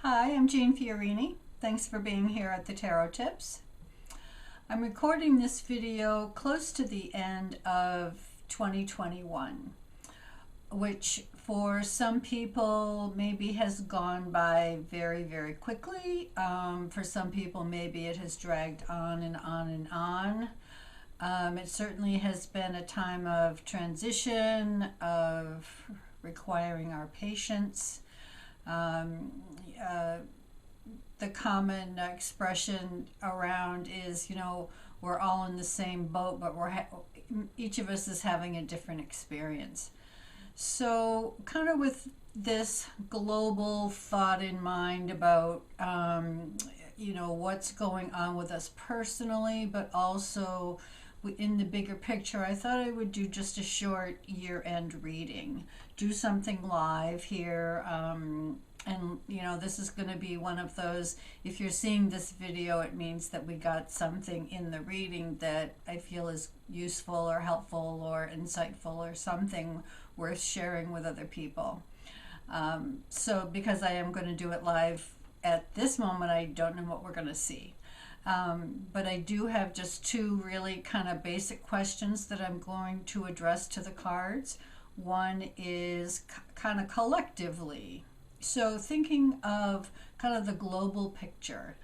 Hi, I'm Jeanne Fiorini. Thanks for being here at the Tarot Tips. I'm recording this video close to the end of 2021, which for some people maybe has gone by very, very quickly. For some people, maybe it has dragged on and on and on. It certainly has been a time of transition, of requiring our patience. The common expression around is, we're all in the same boat, but each of us is having a different experience. So kind of with this global thought in mind about, what's going on with us personally, but also in the bigger picture, I thought I would do just a short year-end reading, do something live here, and this is going to be one of those, if you're seeing this video, it means that we got something in the reading that I feel is useful or helpful or insightful or something worth sharing with other people. So because I am going to do it live at this moment, I don't know what we're going to see. But I do have just two really kind of basic questions that I'm going to address to the cards. One is kind of collectively. So thinking of kind of the global picture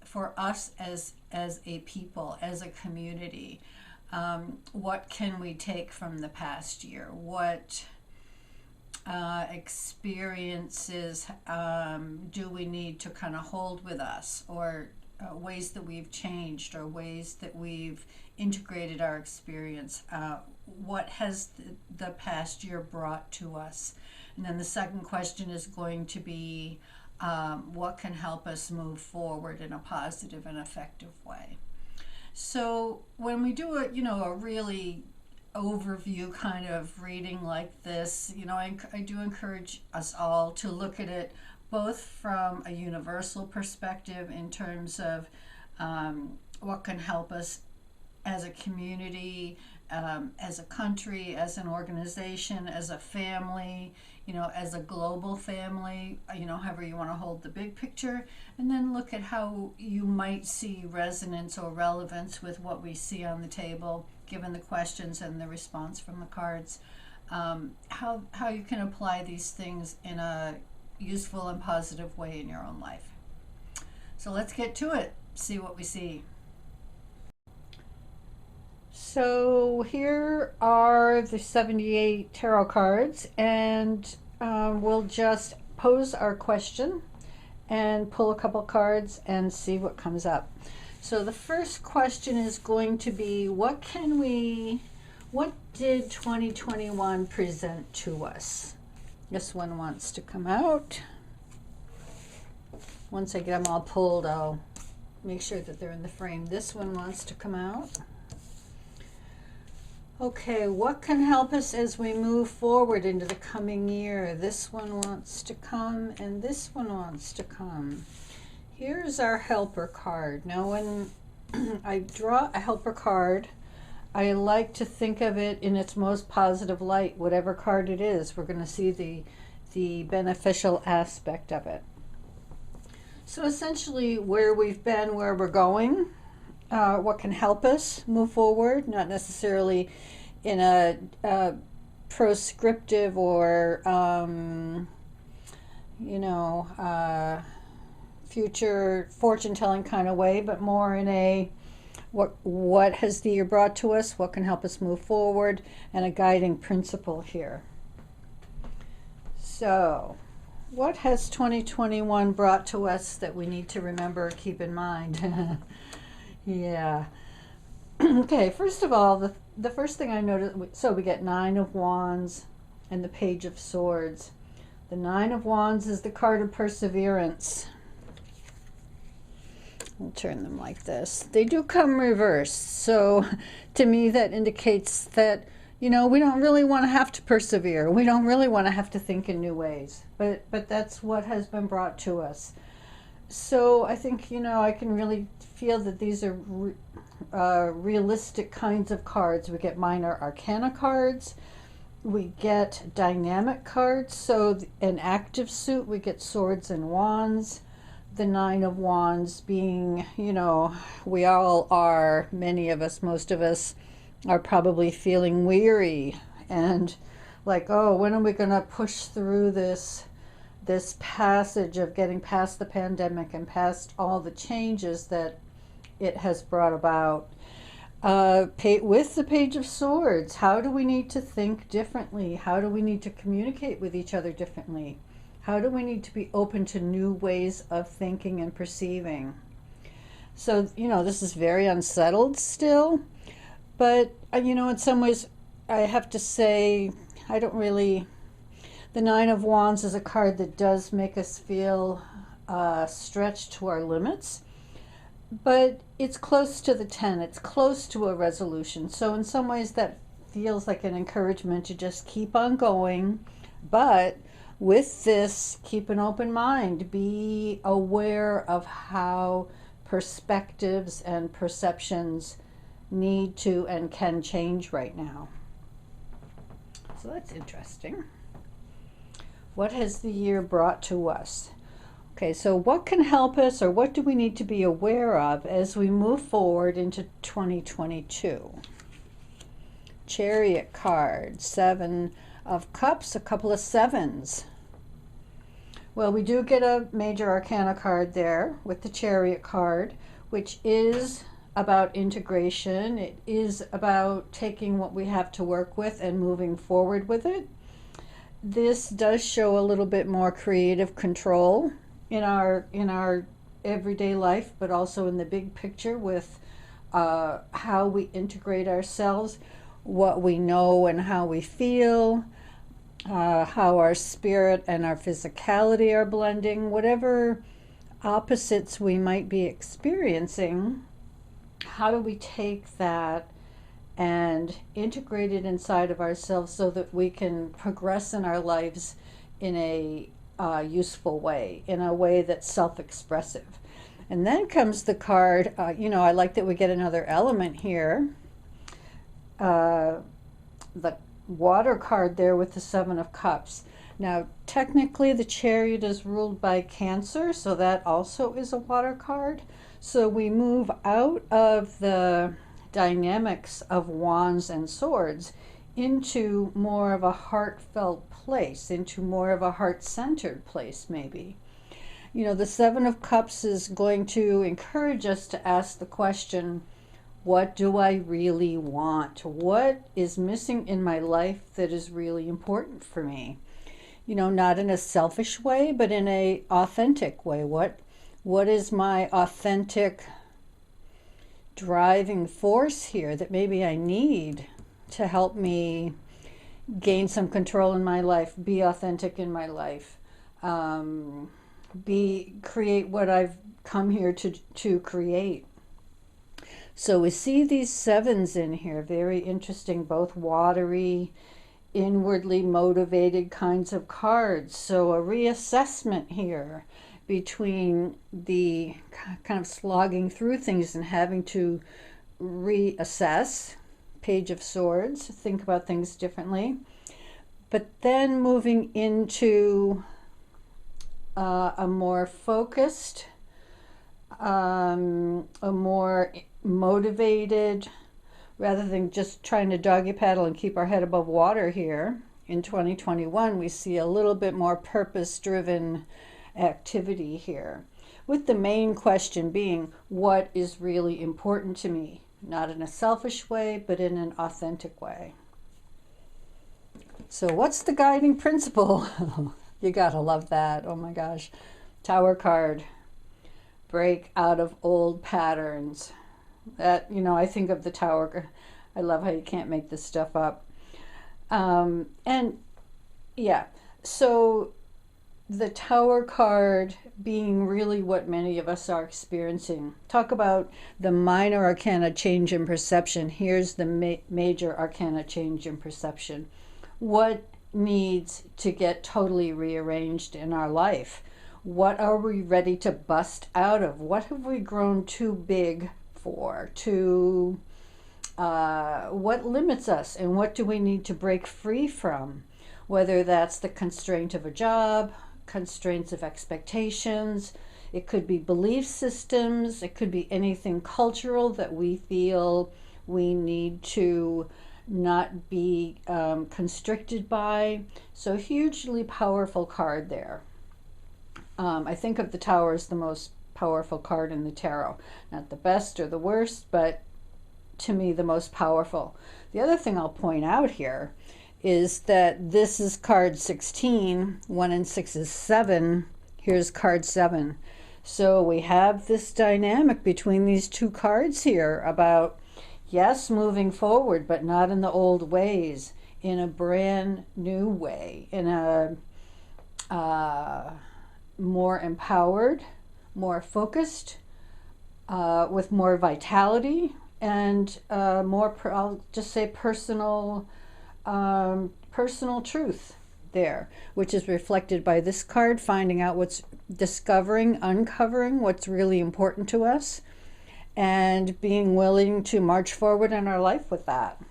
for us as a people, as a community, what can we take from the past year? What experiences do we need to kind of hold with us, or ways that we've changed, or ways that we've integrated our experience? What has the past year brought to us? And then the second question is going to be, what can help us move forward in a positive and effective way? So when we do a really overview kind of reading like this, I do encourage us all to look at it both from a universal perspective in terms of what can help us as a community, as a country, as an organization, as a family, as a global family, however you want to hold the big picture, and then look at how you might see resonance or relevance with what we see on the table, given the questions and the response from the cards, how you can apply these things in a useful and positive way in your own life. So let's get to it, see what we see. So here are the 78 tarot cards, and we'll just pose our question and pull a couple cards and see what comes up. So the first question is going to be, what did 2021 present to us? This one wants to come out. Once I get them all pulled, I'll make sure that they're in the frame. This one wants to come out. Okay, what can help us as we move forward into the coming year? This one wants to come, and this one wants to come. Here's our helper card. Now, when I draw a helper card, I like to think of it in its most positive light. Whatever card it is, we're going to see the beneficial aspect of it. So essentially, where we've been, where we're going, what can help us move forward, not necessarily in a proscriptive or future fortune-telling kind of way, but more in a what has the year brought to us, what can help us move forward, and a guiding principle here. So what has 2021 brought to us that we need to remember or keep in mind? Yeah. Okay, first of all, the first thing I noticed, so we get 9 of Wands and the Page of Swords. The 9 of Wands is the card of perseverance. We'll turn them like this. They do come reversed, so to me that indicates that, we don't really want to have to persevere. We don't really want to have to think in new ways, but that's what has been brought to us. So I think, I can really feel that these are realistic kinds of cards. We get minor arcana cards, we get dynamic cards. So an active suit, we get swords and wands. The Nine of Wands being, you know, we all are, many of us, most of us are probably feeling weary and like, oh, when are we going to push through this passage of getting past the pandemic and past all the changes that it has brought about? With the Page of Swords, how do we need to think differently? How do we need to communicate with each other differently? How do we need to be open to new ways of thinking and perceiving? So, you know, this is very unsettled still, but, you know, in some ways, I have to say, I don't really, the Nine of Wands is a card that does make us feel stretched to our limits, but it's close to the 10, it's close to a resolution. So in some ways that feels like an encouragement to just keep on going, but with this, keep an open mind, be aware of how perspectives and perceptions need to and can change right now. So that's interesting. What has the year brought to us? Okay, so what can help us, or what do we need to be aware of as we move forward into 2022? Chariot card, 7 of Cups, a couple of sevens. Well, we do get a major arcana card there with the Chariot card, which is about integration. It is about taking what we have to work with and moving forward with it. This does show a little bit more creative control in our everyday life, but also in the big picture with how we integrate ourselves, what we know and how we feel, how our spirit and our physicality are blending, whatever opposites we might be experiencing. How do we take that and integrate it inside of ourselves so that we can progress in our lives in a useful way, in a way that's self-expressive? And then comes the card, you know, I like that we get another element here. The water card there with the 7 of Cups. Now, technically the Chariot is ruled by Cancer, so that also is a water card. So we move out of the dynamics of wands and swords into more of a heartfelt place, into more of a heart-centered place maybe. You know, the 7 of Cups is going to encourage us to ask the question, what do I really want? What is missing in my life that is really important for me? You know, not in a selfish way, but in a authentic way. What is my authentic driving force here that maybe I need to help me gain some control in my life, be authentic in my life, create what I've come here to create? So we see these sevens in here, very interesting, both watery, inwardly motivated kinds of cards. So a reassessment here between the kind of slogging through things and having to reassess, Page of Swords, think about things differently, but then moving into a more focused, a more motivated, rather than just trying to doggy paddle and keep our head above water here. In 2021, we see a little bit more purpose-driven activity here, with the main question being, what is really important to me? Not in a selfish way, but in an authentic way. So what's the guiding principle? You gotta love that. Oh my gosh. Tower card. Break out of old patterns. That, you know, I think of the Tower. I love how you can't make this stuff up. And yeah, so the Tower card being really what many of us are experiencing. Talk about the minor arcana change in perception. Here's the major arcana change in perception. What needs to get totally rearranged in our life? What are we ready to bust out of? What have we grown too big for, too what limits us and what do we need to break free from, whether that's the constraint of a job, constraints of expectations. It could be belief systems. It could be anything cultural that we feel we need to not be constricted by. So hugely powerful card there. I think of the Tower as the most powerful card in the tarot. Not the best or the worst, but to me the most powerful. The other thing I'll point out here is that this is card 16. 1 and 6 is 7. Here's card 7. So we have this dynamic between these two cards here about, yes, moving forward, but not in the old ways, in a brand new way, in a more empowered, more focused, with more vitality, and more, I'll just say, personal truth there, which is reflected by this card, finding out what's, uncovering what's really important to us, and being willing to march forward in our life with that.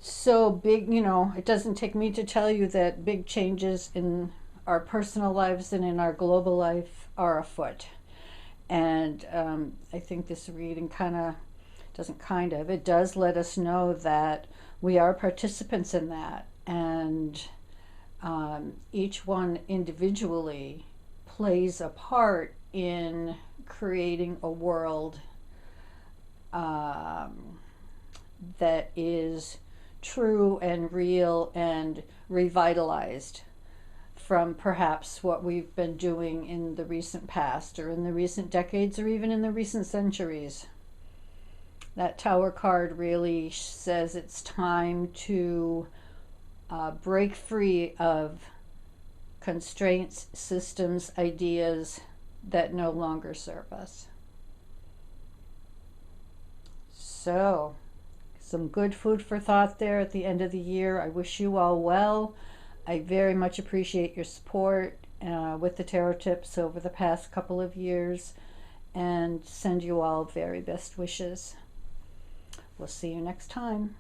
So big, it doesn't take me to tell you that big changes in our personal lives and in our global life are afoot. And I think this reading it does let us know that we are participants in that, and each one individually plays a part in creating a world that is true and real and revitalized from perhaps what we've been doing in the recent past or in the recent decades or even in the recent centuries. That Tower card really says it's time to break free of constraints, systems, ideas that no longer serve us. So, some good food for thought there at the end of the year. I wish you all well. I very much appreciate your support with the tarot tips over the past couple of years, and send you all very best wishes. We'll see you next time.